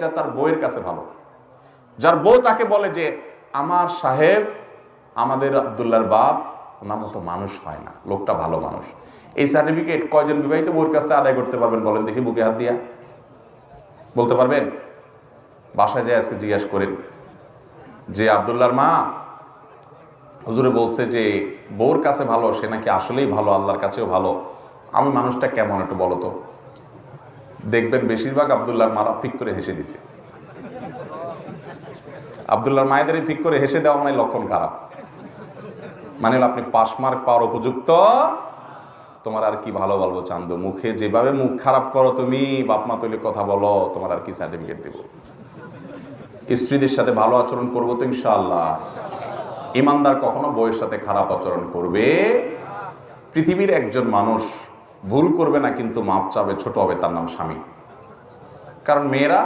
যা তার বউয়ের কাছে ভালো। যার বউ তাকে বলে যে আমার সাহেব, আমাদের আব্দুল্লাহর বাপ, ওনার মতো মানুষ হয় না, লোকটা ভালো মানুষ। এই সার্টিফিকেট কয়জন বিবাহিত বউর কাছে আদায় করতে পারবেন বলেন দেখি, বুকে হাত দিয়া বলতে পারবেন? বাসায় যায় আজকে জিজ্ঞাসা করেন যে আব্দুল্লাহর মা, হুজুরে বলছে যে বউর কাছে ভালো, সে নাকি আসলেই ভালো, আল্লাহর কাছেও ভালো, আমি মানুষটা কেমন একটু বলো তো। দেখবেন বেশিরভাগ আব্দুল্লাহর মারা ফিক করে হেসে দিছে। আব্দুল্লাহর মায়েদের ফিক করে হেসে দেওয়া মানে লক্ষণ খারাপ, মানে আপনি পাস মার্ক পাওয়ার উপযুক্ত, তোমার আর কি ভালো বলবো চান্দু, মুখে যেভাবে মুখ খারাপ করো তুমি, বাপমা তৈলে কথা বলো, তোমার আর কি সার্টিফিকেট দেব। স্ত্রীদের সাথে ভালো আচরণ করবো তো ইনশাআল্লাহ। ইমানদার কখনো বউয়ের সাথে খারাপ আচরণ করবে। পৃথিবীর একজন মানুষ ভুল করবে না কিন্তু মাপ চাবে, ছোট হবে, তার নাম স্বামী। কারণ মেয়েরা